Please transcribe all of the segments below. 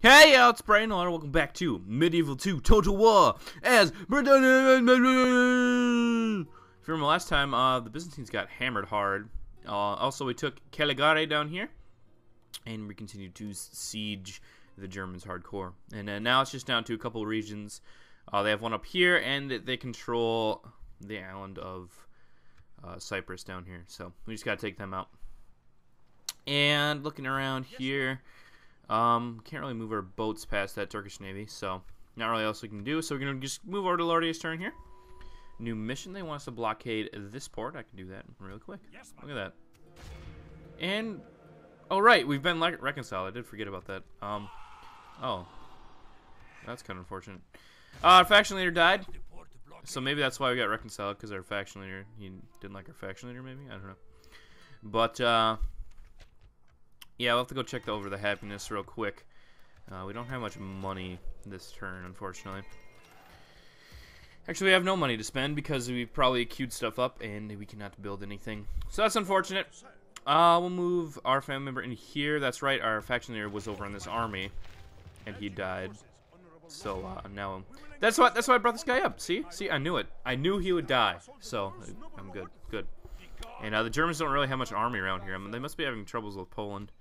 Hey, it's Brian, and welcome back to Medieval 2 Total War as Britannia. If you remember last time, the Byzantines got hammered hard. Also, we took Caligari down here, and we continued to siege the Germans hardcore. And now it's just down to a couple of regions. They have one up here, and they control the island of Cyprus down here. So we just got to take them out. And looking around here, can't really move our boats past that Turkish Navy, so not really else we can do. So we're going to just move over to Lordia's turn here. New mission, they want us to blockade this port. I can do that real quick. Look at that. And, oh right, we've been reconciled. I did forget about that. Oh. That's kind of unfortunate. Our faction leader died, so maybe that's why we got reconciled, because our faction leader, he didn't like our faction leader, maybe? I don't know. But, yeah, we'll have to go check over the happiness real quick. We don't have much money this turn, unfortunately. Actually, we have no money to spend because we've probably queued stuff up and we cannot build anything. So that's unfortunate. We'll move our family member in here. That's right, our faction leader was over in this army and he died. So now that's why I brought this guy up. See, I knew it. I knew he would die. So I'm good. And the Germans don't really have much army around here. I mean, they must be having troubles with Poland.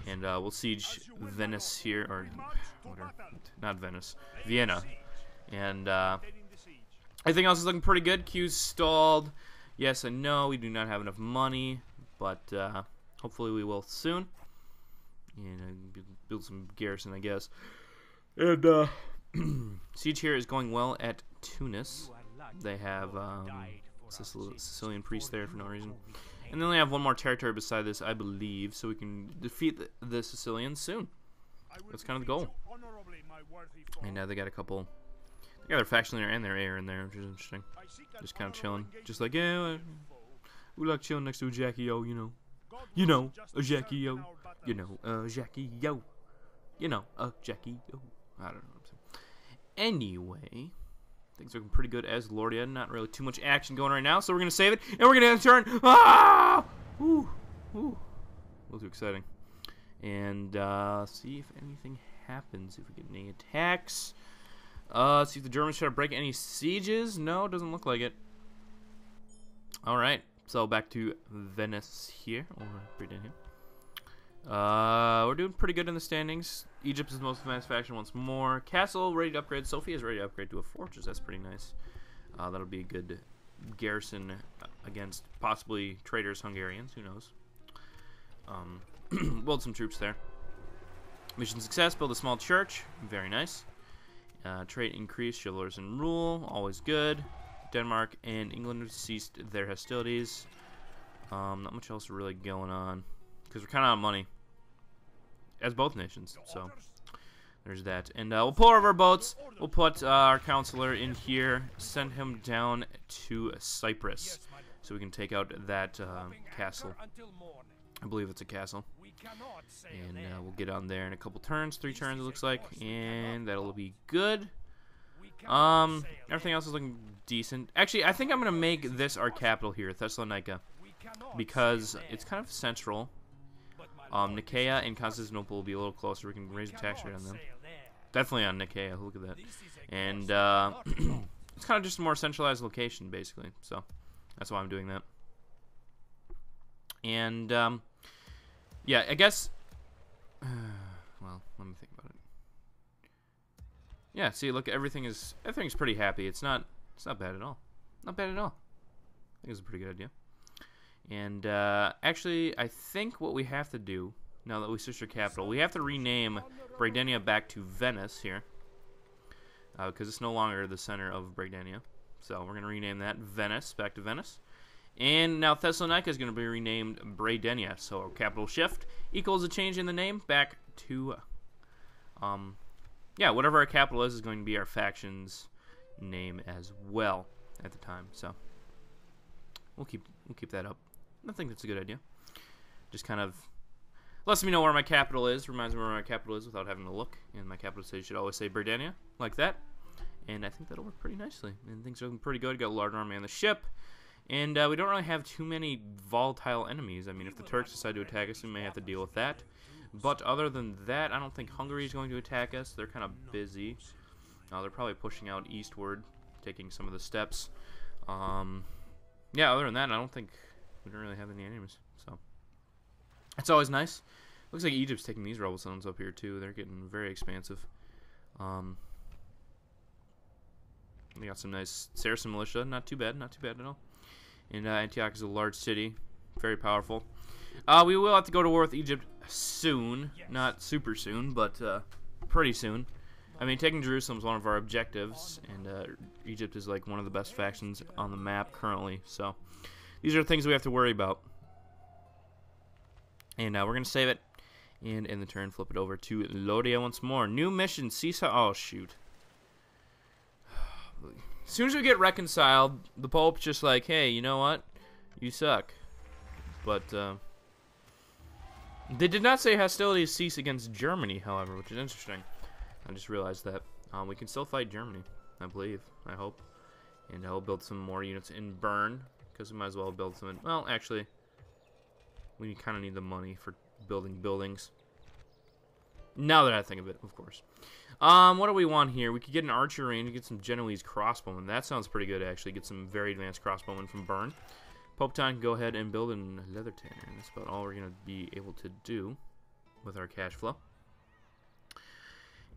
And we'll siege Venice here, or whatever, not Venice, Vienna. And everything else is looking pretty good. Q's stalled. Yes, I know we do not have enough money, but hopefully we will soon. And build some garrison, I guess. And siege here is going well at Tunis. They have Sicilian priest there for no reason. And then we have one more territory beside this, I believe, so we can defeat the Sicilians soon. That's kind of the goal. And now they got a couple. They got their faction leader and their heir in there, which is interesting. Just kind of chilling. Just like, yeah, we like chilling next to a Jackie-O, you know. You know, a Jackie-O. You know, a Jackie-O. You know, a Jackie-O. I don't know what I'm saying. Anyway, things are looking pretty good as Lordia. Not really too much action going right now, so we're going to save it, and we're going to turn. Ah! Ooh. Ooh. A little too exciting. And see if anything happens, if we get any attacks. See if the Germans try to break any sieges. No, doesn't look like it. Alright, so back to Venice here, or Britannia. We're doing pretty good in the standings. Egypt is the most advanced faction once more. Castle ready to upgrade. Sofia is ready to upgrade to a fortress. That's pretty nice. That'll be a good garrison against possibly traitors Hungarians. Who knows? Build some troops there. Mission success. Build a small church. Very nice. Trade increase. Chivalrous and rule. Always good. Denmark and England have ceased their hostilities. Not much else really going on because we're kind of out of money. As both nations, so there's that. And we'll pull over our boats. We'll put our counselor in here, send him down to Cyprus, so we can take out that castle. I believe it's a castle. And we'll get on there in a couple turns, 3 turns it looks like, and that'll be good. Everything else is looking decent. Actually, I think I'm gonna make this our capital here, Thessalonica, because it's kind of central. Nicaea and Constantinople will be a little closer. We can raise the tax rate on them. Definitely on Nicaea. Look at that. And it's kind of just a more centralized location, basically. So that's why I'm doing that. And yeah, I guess. Well, let me think about it. Yeah. See, look, everything's pretty happy. It's not bad at all. Not bad at all. I think it's a pretty good idea. And actually, I think what we have to do, now that we switched our capital, we have to rename Britannia back to Venice here. Because it's no longer the center of Britannia. So we're going to rename that Venice, back to Venice. And now Thessalonica is going to be renamed Britannia. So our capital shift equals a change in the name back to, yeah, whatever our capital is going to be our faction's name as well at the time. So we'll keep that up. I think that's a good idea. Just kind of lets me know where my capital is, reminds me where my capital is without having to look. And my capital city should always say Britannia, like that. And I think that'll work pretty nicely. And things are looking pretty good. Got a large army on the ship. And we don't really have too many volatile enemies. I mean, if the Turks decide to attack us, we may have to deal with that. But other than that, I don't think Hungary is going to attack us. They're kind of busy. They're probably pushing out eastward, taking some of the steps. Yeah, other than that, I don't think we don't really have any enemies. So it's always nice. Looks like Egypt's taking these rebel zones up here too. They're getting very expansive. They got some nice Saracen militia. Not too bad. Not too bad at all. And Antioch is a large city. Very powerful. We will have to go to war with Egypt soon. Not super soon, but pretty soon. I mean, taking Jerusalem is one of our objectives, and Egypt is like one of the best factions on the map currently. So these are things we have to worry about. And we're going to save it. And in the turn, flip it over to Lodiya once more. New mission, Caesar. Oh, shoot. As soon as we get reconciled, the Pope's just like, hey, you know what? You suck. But they did not say hostilities cease against Germany, however, which is interesting. I just realized that. We can still fight Germany, I believe. I hope. And I'll build some more units in Bern, because we might as well build some in... Well, actually, we kind of need the money for building buildings. Now that I think of it, of course. What do we want here? We could get an archer range and get some Genoese crossbowmen. That sounds pretty good, actually. Get some very advanced crossbowmen from Bern. Pope Town can go ahead and build in Leather Tanner. And that's about all we're going to be able to do with our cash flow.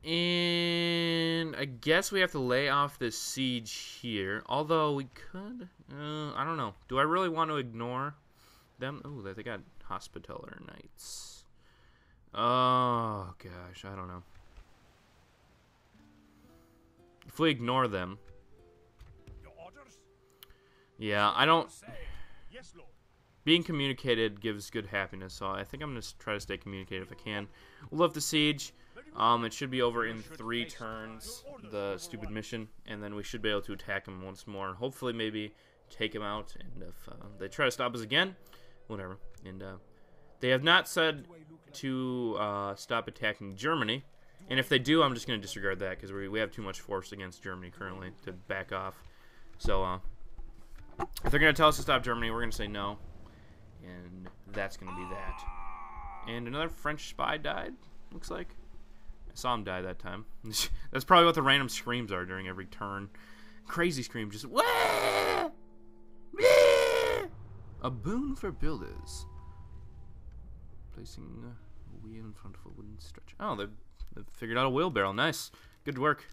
And I guess we have to lay off this siege here. Although we could... I don't know. Do I really want to ignore them? Oh, they got Hospitaller Knights. Oh, gosh. I don't know. If we ignore them... Yeah, I don't... Being communicated gives good happiness, so I think I'm going to try to stay communicated if I can. We'll lift the siege. It should be over in 3 turns, the stupid mission, and then we should be able to attack them once more, and hopefully maybe take them out, and if they try to stop us again, whatever. And they have not said to stop attacking Germany, and if they do, I'm just going to disregard that, because we have too much force against Germany currently to back off. So, if they're going to tell us to stop Germany, we're going to say no, and that's going to be that. And another French spy died, looks like. I saw him die that time. That's probably what the random screams are during every turn. Crazy scream, just wah! Wah! A boon for builders. Placing a wheel in front of a wooden stretcher. Oh, they've figured out a wheelbarrow. Nice. Good work.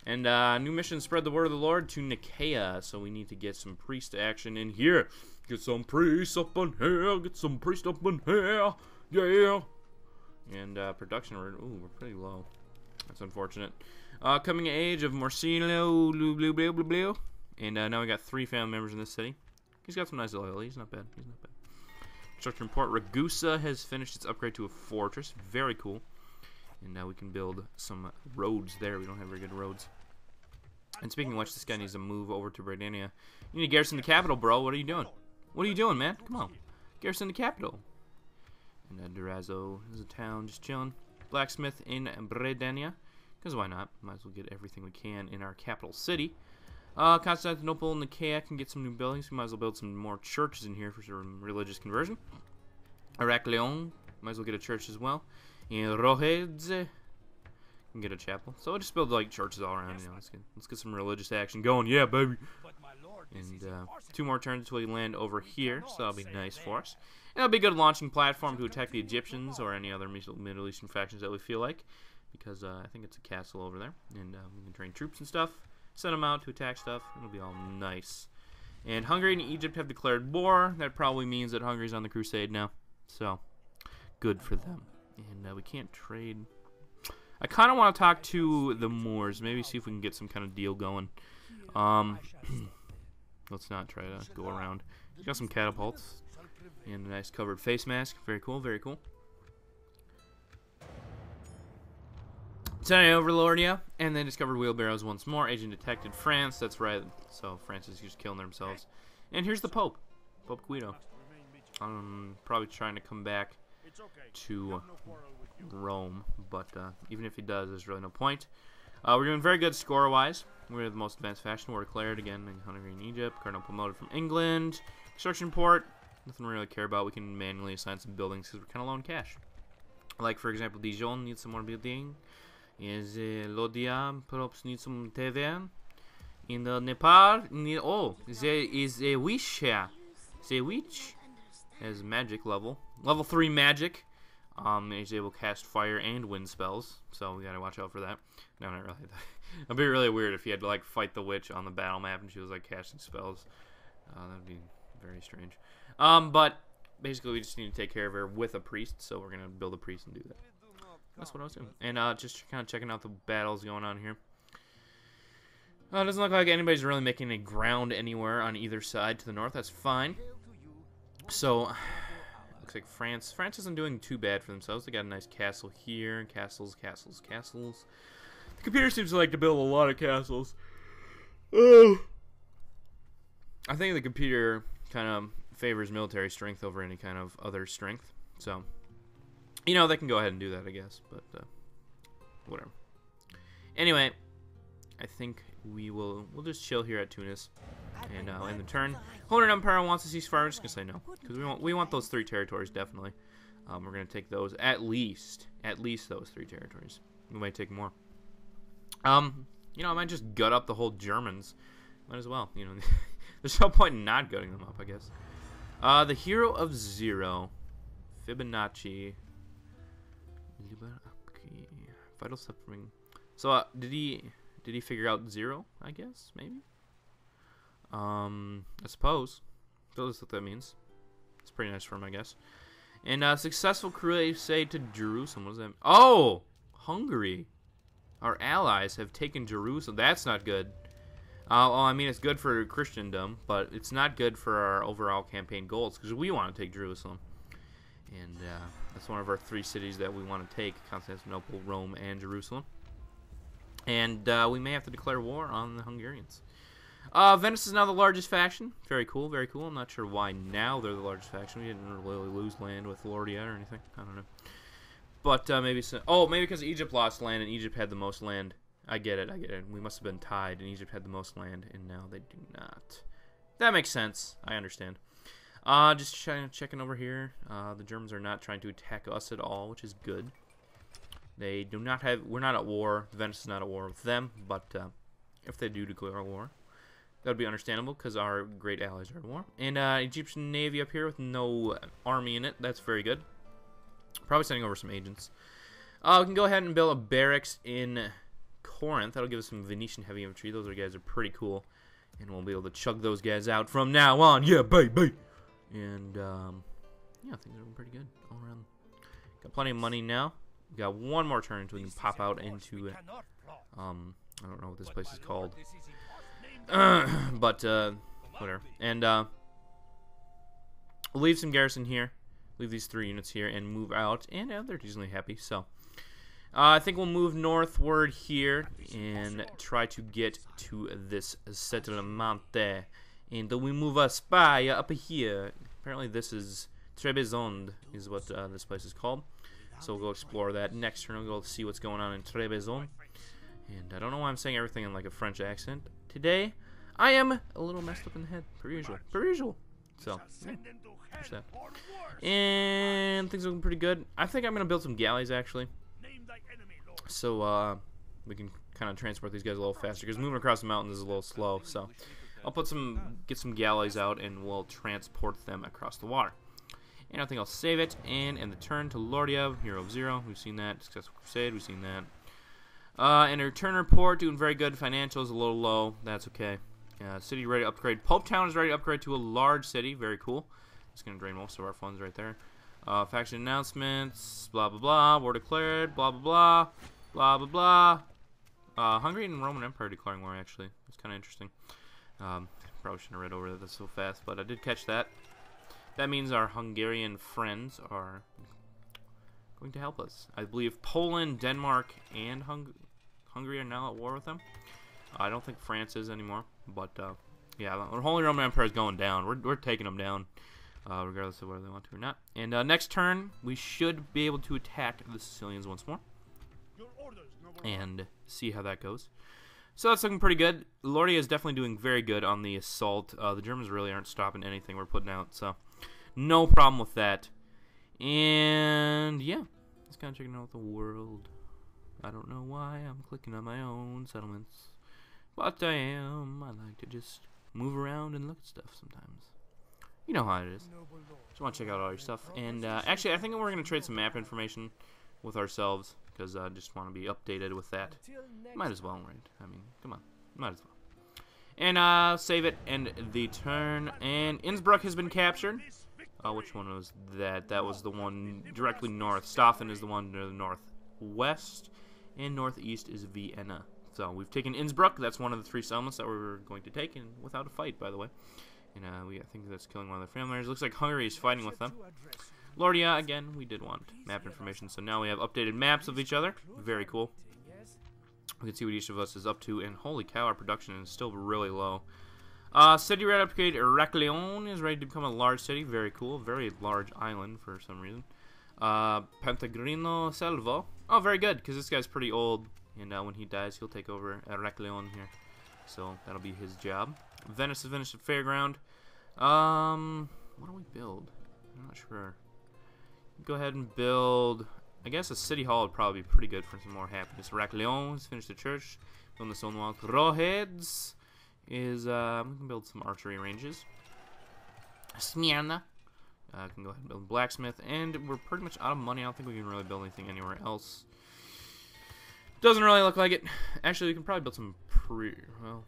And new mission, spread the word of the Lord to Nicaea. So we need to get some priest action in here. Get some priests up in here. Get some priests up in here. Yeah. And production, we're pretty low. That's unfortunate. Coming age of Morcillo, blue. And now we got 3 family members in this city. He's got some nice oil. He's not bad. He's not bad. Construction report. Ragusa has finished its upgrade to a fortress. Very cool. And now we can build some roads there. We don't have very good roads. And speaking of which, this guy needs to move over to Britannia. You need to garrison the capital, bro. What are you doing? What are you doing, man? Come on. Garrison the capital. And Durazzo is a town just chilling. Blacksmith in Britannia. Because why not? Might as well get everything we can in our capital city. Constantinople and Nicaea can get some new buildings. We might as well build some more churches in here for some religious conversion. Heraklion, might as well get a church as well. And Rohedze can get a chapel. So we'll just build like churches all around. You know, let's get some religious action going. Yeah, baby. And 2 more turns until we land over here. So that'll be nice for us. And that'll be a good launching platform to attack the Egyptians or any other Middle Eastern factions that we feel like. Because I think it's a castle over there. And we can train troops and stuff. Send them out to attack stuff. It'll be all nice. And Hungary and Egypt have declared war. That probably means that Hungary's on the crusade now. So, good for them. And we can't trade. I kind of want to talk to the Moors. Maybe see if we can get some kind of deal going. Let's not try to go around. He's got some catapults. And a nice covered face mask. Very cool, very cool. Sending over Lordia, and then discovered wheelbarrows once more. Agent detected France. That's right. So France is just killing themselves. And here's the Pope, Pope Guido. Probably trying to come back to Rome, but even if he does, there's really no point. We're doing very good score-wise. We're the most advanced faction. We're declared again in Hungary and Egypt. Cardinal promoted from England. Construction port. Nothing we really care about. We can manually assign some buildings because we're kind of low in cash. Like, for example, Dijon needs some more building. Is Lodiam perhaps needs some tavern. In the Nepal, there is a witch here. The witch has magic level. Level 3 magic. Is able to cast fire and wind spells. So we gotta watch out for that. No, not really. It'd be really weird if you had to like fight the witch on the battle map and she was like casting spells. That'd be very strange. But basically we just need to take care of her with a priest. So we're gonna build a priest and do that. That's what I was doing. And just kind of checking out the battles going on here. It doesn't look like anybody's really making any ground anywhere on either side to the north. That's fine. So, looks like France. France isn't doing too bad for themselves. They got a nice castle here. Castles, castles, castles. The computer seems to like to build a lot of castles. Oh. I think the computer kind of favors military strength over any kind of other strength. So, you know, they can go ahead and do that, I guess. But, whatever. Anyway, I think we'll just chill here at Tunis, and in the turn, Honan Empire wants to cease fire. I'm just gonna say no, because we want those 3 territories definitely. We're gonna take those at least those 3 territories. We might take more. You know, I might just gut up the whole Germans. Might as well. You know, there's no point in not gutting them up, I guess. The Hero of Zero, Fibonacci, Vital Suffering. So did he figure out 0, I guess, maybe? I suppose. That's what that means. It's pretty nice for him, I guess. And successful crusade to Jerusalem. What does that mean? Oh! Hungary. Our allies have taken Jerusalem. That's not good. Well, I mean, it's good for Christendom, but it's not good for our overall campaign goals, because we want to take Jerusalem. And that's one of our 3 cities that we want to take. Constantinople, Rome, and Jerusalem. And we may have to declare war on the Hungarians. Venice is now the largest faction. Very cool, very cool. I'm not sure why now they're the largest faction. We didn't really lose land with Lordia or anything. I don't know. But maybe so. Oh, maybe because Egypt lost land and Egypt had the most land. I get it, I get it. We must have been tied and Egypt had the most land and now they do not. That makes sense. I understand. Just checking over here. The Germans are not trying to attack us at all, which is good. They do not have. We're not at war. Venice is not at war with them. But if they do declare war, that would be understandable because our great allies are at war. And Egyptian Navy up here with no army in it. That's very good. Probably sending over some agents. We can go ahead and build a barracks in Corinth. That'll give us some Venetian heavy infantry. Those guys are pretty cool, and we'll be able to chug those guys out from now on. Yeah, baby. And yeah, things are looking pretty good all around. Got plenty of money now. We got one more turn until we can pop out into I don't know what this place is called. But whatever. And we'll leave some garrison here. Leave these 3 units here and move out. And they're decently happy. So I think we'll move northward here and try to get to this settlement. And then we move a spy up here. Apparently this is Trebizond is what this place is called. So we'll go explore that. Next turn we'll go see what's going on in Trebizond. And I don't know why I'm saying everything in like a French accent. Today, I am a little messed up in the head. Per usual. Per usual. So, yeah. There's that. And things are looking pretty good. I think I'm going to build some galleys, actually. So, we can kind of transport these guys a little faster. Because moving across the mountains is a little slow. So, I'll get some galleys out and we'll transport them across the water. And I think I'll save it. And in the turn to Lordia, Hero of Zero. We've seen that. Successful Crusade. We've seen that. And a return report, doing very good. Financials a little low. That's okay. City ready to upgrade. Pope Town is ready to upgrade to a large city. Very cool. It's going to drain most of our funds right there. Faction announcements. Blah, blah, blah. War declared. Blah, blah, blah. Blah, blah, blah. Hungary and Roman Empire declaring war, actually. It's kind of interesting. Probably shouldn't have read over that so fast, but I did catch that. That means our Hungarian friends are going to help us. I believe Poland, Denmark, and Hungary are now at war with them. I don't think France is anymore, but yeah, the Holy Roman Empire is going down. We're taking them down, regardless of whether they want to or not. And next turn, we should be able to attack the Sicilians once more and see how that goes. So that's looking pretty good. Lordia is definitely doing very good on the assault. The Germans really aren't stopping anything we're putting out, so no problem with that. And yeah, Just kind of checking out the world. I don't know why I'm clicking on my own settlements, but I am. I like to just move around and look at stuff sometimes. You know how it is. Just want to check out all your stuff. And actually, I think we're going to trade some map information with ourselves, because I just want to be updated with that. Might as well, right? I mean, come on. Might as well. And save it, end the turn. And Innsbruck has been captured. Which one was that? That was the one directly north. Staufen is the one to the northwest. And northeast is Vienna. So we've taken Innsbruck. That's one of the 3 settlements that we're going to take, and without a fight, by the way. And I think that's killing one of their families. Looks like Hungary is fighting with them. Lordia, again, we did want map information, so now we have updated maps of each other. Very cool. We can see what each of us is up to, and holy cow, our production is still really low. City red upgrade, Heraklion is ready to become a large city. Very cool. Very large island for some reason. Pantagrino Selvo. Oh, very good, because this guy's pretty old, and when he dies, he'll take over Heraklion here. So that'll be his job. Venice is finished at Fairground. What do we build? I'm not sure. Go ahead and build. I guess a city hall would probably be pretty good for some more happiness. Heraklion has finished the church. On the stone wall. Roheads is we can build some archery ranges. Smyrna. Can go ahead and build a blacksmith, and we're pretty much out of money. I don't think we can really build anything anywhere else. Doesn't really look like it. Actually, we can probably build some well,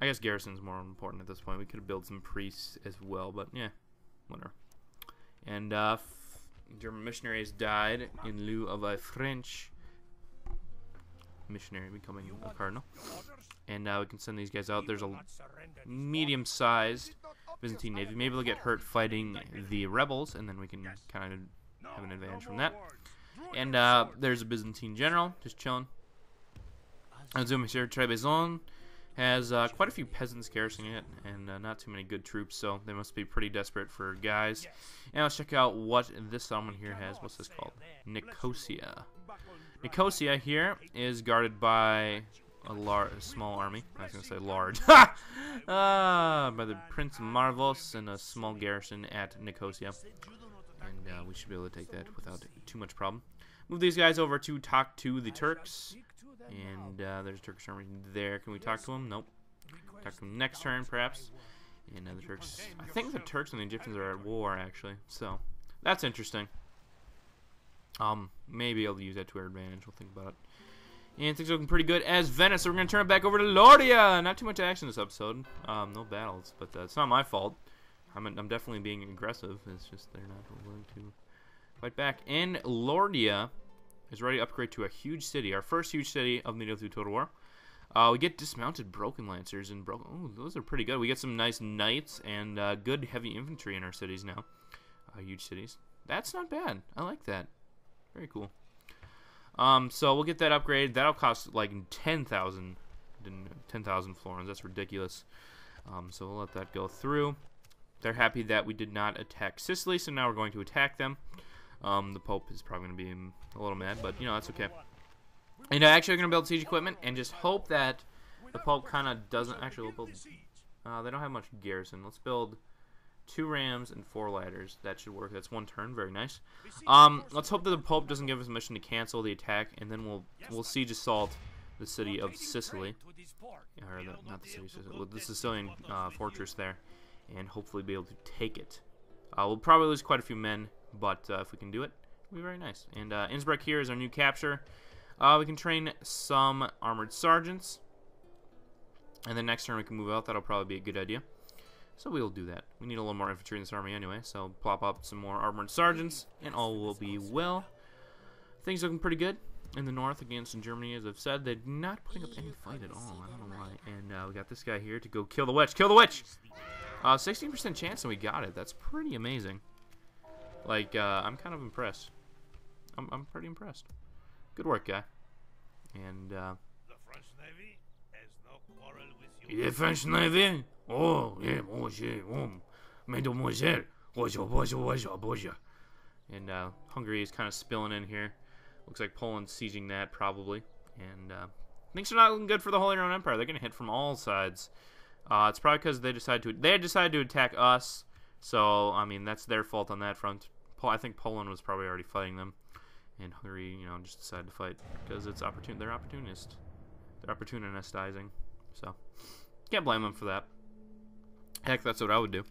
I guess garrison's more important at this point. We could have built some priests as well, but yeah, whatever. And German missionaries died in lieu of a French missionary becoming a cardinal. And we can send these guys out. There's a medium-sized Byzantine navy. Maybe they'll get hurt fighting the rebels, and then we can kind of have an advantage from that. And there's a Byzantine general just chilling. Monsieur Trebizond has quite a few peasants garrisoning it, and not too many good troops, so they must be pretty desperate for guys. And let's check out what this settlement here has. What's this called? Nicosia. Nicosia here is guarded by a small army. I was going to say large. By the Prince Marvos and a small garrison at Nicosia. And we should be able to take that without too much problem. Move these guys over to talk to the Turks. And there's a Turkish army there. Can we talk to them? Nope. Talk to them next turn, perhaps. And the Turks. I think the Turks and the Egyptians are at war, actually. So that's interesting. Maybe I'll use that to our advantage. We'll think about it. And things are looking pretty good as Venice. So we're going to turn it back over to Lordia. Not too much action this episode. No battles, but it's not my fault. I'm definitely being aggressive. It's just they're not willing to fight back. And Lordia is ready to upgrade to a huge city. Our first huge city of medieval through Total War. We get dismounted Broken Lancers and oh, those are pretty good. We get some nice knights and good heavy infantry in our cities now. Huge cities. That's not bad. I like that. Very cool. So we'll get that upgrade. That'll cost like 10,000 florins. That's ridiculous. So we'll let that go through. They're happy that we did not attack Sicily, so now we're going to attack them. The Pope is probably going to be a little mad, but, you know, that's okay. And actually, we're going to build siege equipment and just hope that the Pope kind of doesn't... Actually, we'll build... they don't have much garrison. Let's build 2 rams and 4 ladders. That should work. That's 1 turn. Very nice. Let's hope that the Pope doesn't give us a mission to cancel the attack, and then we'll siege assault the city of Sicily. Or not the city of Sicily. The Sicilian fortress there. And hopefully be able to take it. We'll probably lose quite a few men, but if we can do it, it'll be very nice. And Innsbruck here is our new capture. We can train some armored sergeants. And then next turn we can move out. That'll probably be a good idea. So we'll do that. We need a little more infantry in this army anyway, so plop up some more armored sergeants, and all will be well. Things looking pretty good in the north against Germany, as I've said. They're not putting up any fight at all. I don't know why. And we got this guy here to go kill the witch. Kill the witch! 16% chance and we got it. That's pretty amazing. Like, I'm kind of impressed. I'm pretty impressed. Good work, guy. And, The French Navy has no quarrel with you. The French Navy? Oh, yeah, monsieur, mademoiselle. Bonjour, bonjour, bonjour, bonjour. And Hungary is kind of spilling in here. Looks like Poland's sieging that, probably. And things are not looking good for the Holy Roman Empire. They're going to hit from all sides. It's probably because they had decided to attack us. So, I mean, that's their fault on that front. I think Poland was probably already fighting them. And Hungary, you know, just decided to fight because it's they're opportunist. They're opportunistizing. So, can't blame them for that. Heck, that's what I would do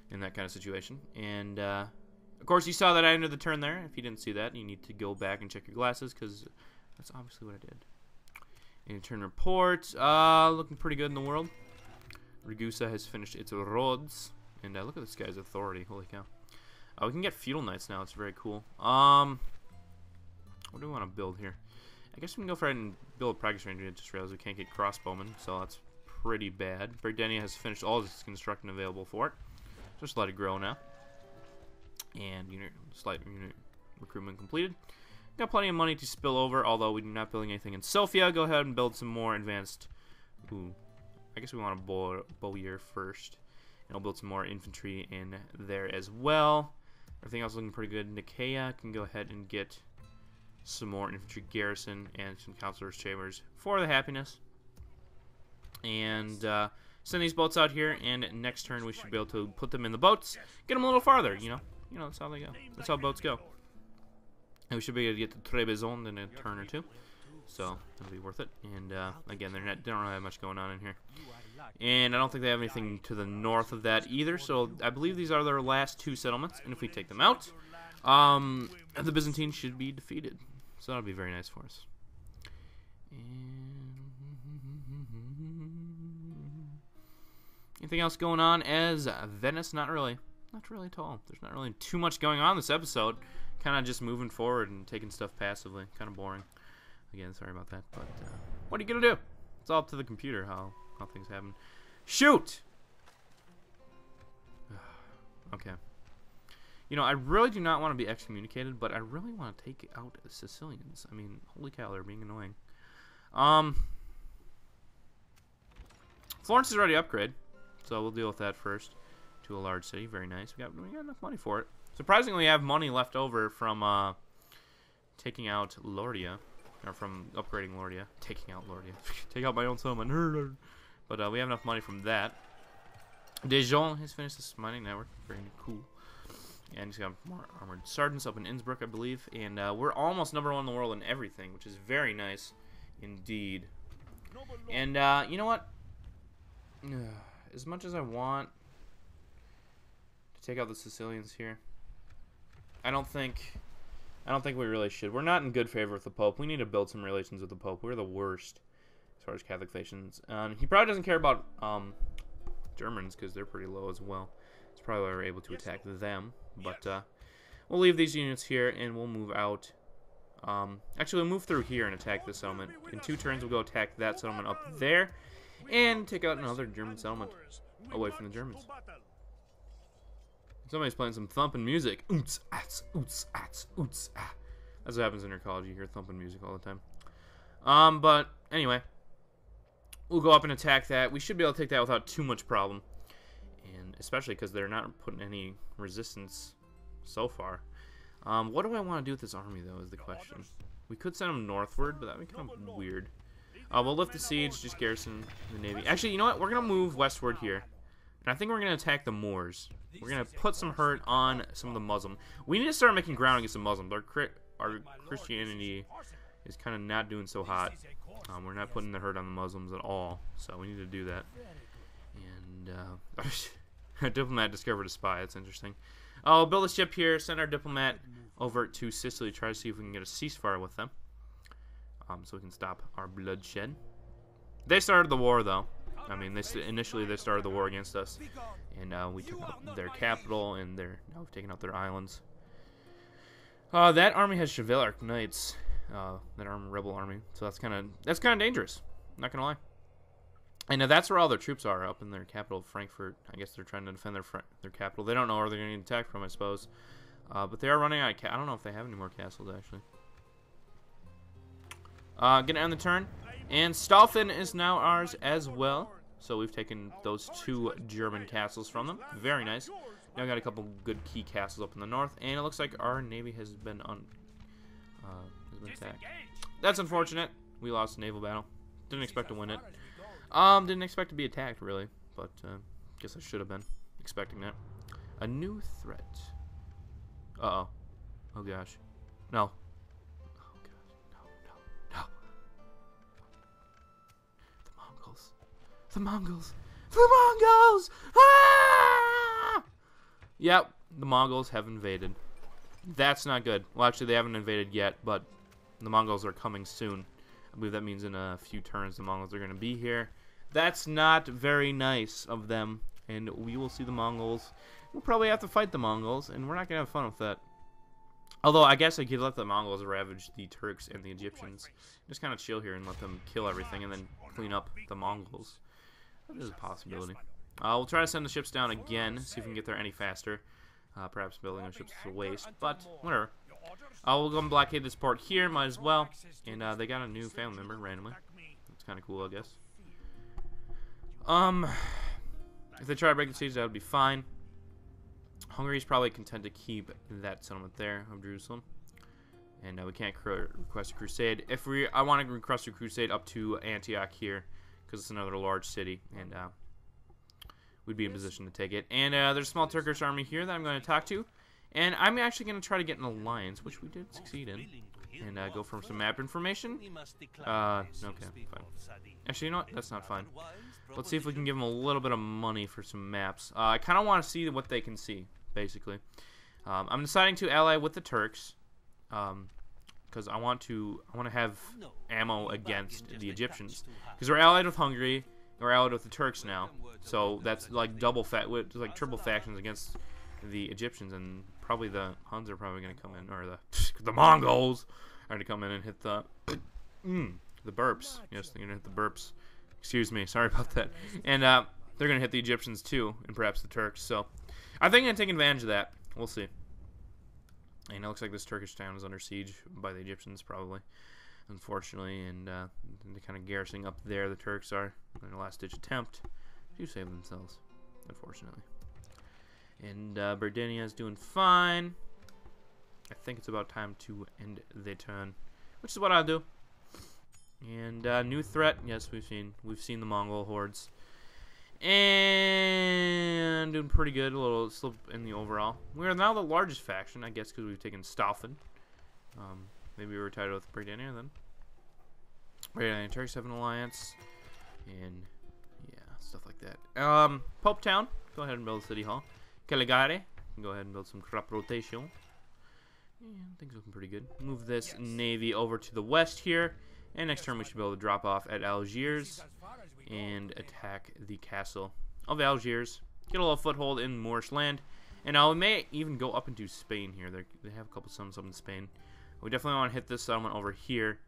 in that kind of situation. And, of course, you saw that I ended the turn there. If you didn't see that, you need to go back and check your glasses because that's obviously what I did. And turn report. Looking pretty good in the world. Ragusa has finished its roads. And look at this guy's authority. Holy cow. We can get feudal knights now. It's very cool. What do we want to build here? I guess we can go for it and build a practice range. I just realized we can't get crossbowmen, so that's pretty bad. Berdenia has finished all of its construction available for it. Just let it grow now. And slight unit recruitment completed. Got plenty of money to spill over, although we're not building anything in Sofia. Go ahead and build some more advanced... Ooh, I guess we want a bowyer first. And I'll build some more infantry in there as well. Everything else looking pretty good. Nicaea can go ahead and get some more infantry garrison and some counselors' chambers for the happiness. And send these boats out here, and next turn we should be able to put them in the boats, get them a little farther, you know that's how they go. That's how boats go. And we should be able to get to Trebizond in a turn or two, so it'll be worth it. And again, they don't really have much going on in here. And I don't think they have anything to the north of that either, so I believe these are their last two settlements, and if we take them out, the Byzantines should be defeated. So that'll be very nice for us. And anything else going on as Venice? Not really. Not really at all. There's not really too much going on this episode. Kind of just moving forward and taking stuff passively. Kind of boring. Again, sorry about that, but what are you going to do? It's all up to the computer how things happen. Shoot! Okay. You know, I really do not want to be excommunicated, but I really want to take out the Sicilians. I mean, holy cow, they're being annoying. Florence is already upgraded, so we'll deal with that first. To a large city, very nice. We got enough money for it. Surprisingly, we have money left over from taking out Lordia, or from upgrading Lordia. Taking out Lordia. Take out my own settlement. But we have enough money from that. Dijon has finished this mining network. Very cool. And he's got more armored sergeants up in Innsbruck, I believe. And we're almost #1 in the world in everything, which is very nice indeed. And you know what? As much as I want to take out the Sicilians here, I don't think we really should. We're not in good favor with the Pope. We need to build some relations with the Pope. We're the worst as far as Catholic nations. He probably doesn't care about Germans because they're pretty low as well. That's probably why we're able to attack them. But we'll leave these units here and we'll move out. Actually, we'll move through here and attack this settlement. In 2 turns, we'll go attack that settlement up there and take out another German settlement away from the Germans. Somebody's playing some thumping music. Oots, ats, oots, ats, oots, ah. That's what happens in your college. You hear thumping music all the time. But anyway, we'll go up and attack that. We should be able to take that without too much problem. And especially because they're not putting any resistance so far. What do I want to do with this army, though, is the question. We could send them northward, but that would be kind of weird. We'll lift the siege, just garrison the navy. Actually, you know what? We're going to move westward here. And I think we're going to attack the Moors. We're going to put some hurt on some of the Muslim. We need to start making ground against the Muslims. Our Christianity is kind of not doing so hot. We're not putting the hurt on the Muslims at all. So we need to do that. And our diplomat discovered a spy. That's interesting. I'll build a ship here, send our diplomat over to Sicily, try to see if we can get a ceasefire with them. So we can stop our bloodshed. They started the war, though. I mean, initially they started the war against us, and we took out their capital, and now we've taken out their islands. That army has chivalric knights, that rebel army, so that's kind of dangerous. Not gonna lie. And that's where all their troops are, up in their capital, Frankfurt. I guess they're trying to defend their capital. They don't know where they're gonna get attacked from, I suppose. But they are running out of I don't know if they have any more castles actually. Gonna end the turn. And Staufen is now ours as well. So we've taken those 2 German castles from them. Very nice. Now we got a couple good key castles up in the north. And it looks like our navy has been attacked. That's unfortunate. We lost a naval battle. Didn't expect to win it. Didn't expect to be attacked, really. But guess I should have been expecting that. A new threat. Uh-oh. Oh, gosh. No. Oh, God. No. The Mongols. The Mongols. The Mongols! Ah! Yep, the Mongols have invaded. That's not good. Well, actually, they haven't invaded yet, but the Mongols are coming soon. I believe that means in a few turns the Mongols are going to be here. That's not very nice of them, and we will see the Mongols. We'll probably have to fight the Mongols, and we're not going to have fun with that. Although, I guess I could let the Mongols ravage the Turks and the Egyptians. Just kind of chill here and let them kill everything, and then clean up the Mongols. That is a possibility. We'll try to send the ships down again, see if we can get there any faster. Perhaps building the ships is a waste, but whatever. We'll go and blockade this port here, might as well. And they got a new family member randomly. That's kind of cool, I guess. If they try to break the siege, that would be fine. Hungary's probably content to keep that settlement there of Jerusalem. And we can't request a crusade. I want to request a crusade up to Antioch here, because it's another large city, and we'd be in position to take it. And there's a small Turkish army here that I'm going to talk to. And I'm actually going to try to get an alliance, which we did succeed in. And go for some map information. Okay, fine. Actually, you know what? That's not fine. Let's see if we can give them a little bit of money for some maps. I kind of want to see what they can see, basically. I'm deciding to ally with the Turks. Because I want to have ammo against the Egyptians. Because we're allied with Hungary. We're allied with the Turks now. So that's like like triple factions against the Egyptians, and probably the Huns are probably going to come in, or the Mongols are going to come in and hit the burps. Yes, they're going to hit the burps. Excuse me, sorry about that. And they're going to hit the Egyptians too, and perhaps the Turks. So I think I'm going to take advantage of that. We'll see. And it looks like this Turkish town is under siege by the Egyptians, probably, unfortunately. And they're kind of garrisoning up there. The Turks are in a last-ditch attempt to save themselves, unfortunately. And Berdania is doing fine. I think it's about time to end the turn, which is what I'll do. And new threat. Yes, we've seen the Mongol hordes. And doing pretty good, a little slip in the overall. We are now the largest faction, I guess, because we've taken Staufen. Maybe we were tied with Britannia then. Britannia and Turks have an alliance, and yeah, stuff like that. Pope Town, go ahead and build a city hall. Caligari, go ahead and build some crop rotation. Yeah, things looking pretty good. Move this navy over to the west here, and next turn we should be able to drop off at Algiers and attack the castle of Algiers. Get a little foothold in Moorish land. And we may even go up into Spain here. They have a couple settlements up in Spain. We definitely want to hit this settlement over here.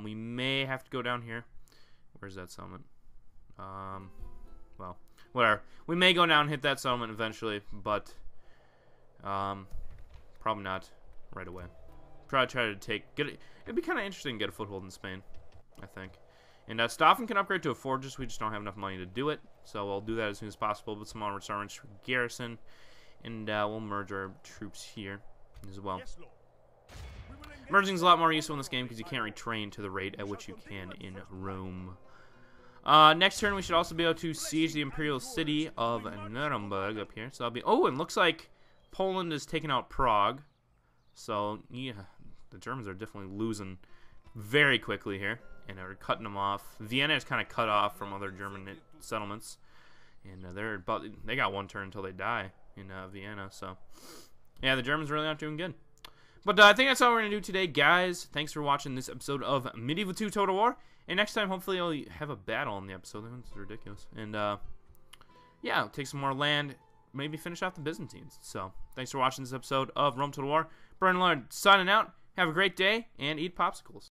We may have to go down here. Where's that settlement? Well, whatever. We may go down and hit that settlement eventually, but probably not right away. Probably try to it'd be kind of interesting to get a foothold in Spain, I think. And Staufen can upgrade to a fortress. We just don't have enough money to do it. So we'll do that as soon as possible with some onward sergeants for garrison. And we'll merge our troops here as well. Merging is a lot more useful in this game because you can't retrain to the rate at which you can in Rome. Next turn we should also be able to siege the imperial city of Nuremberg up here. So that'll be... Oh, and looks like Poland is taking out Prague. So, yeah, the Germans are definitely losing very quickly here. And are cutting them off. Vienna is kind of cut off from other German settlements, and they got one turn until they die in Vienna. So, yeah, the Germans really aren't doing good. But I think that's all we're gonna do today, guys. Thanks for watching this episode of Medieval 2 Total War. And next time, hopefully, I'll have a battle in the episode. That's ridiculous. And yeah, I'll take some more land. Maybe finish off the Byzantines. So, thanks for watching this episode of Rome Total War. Burn Lord signing out. Have a great day and eat popsicles.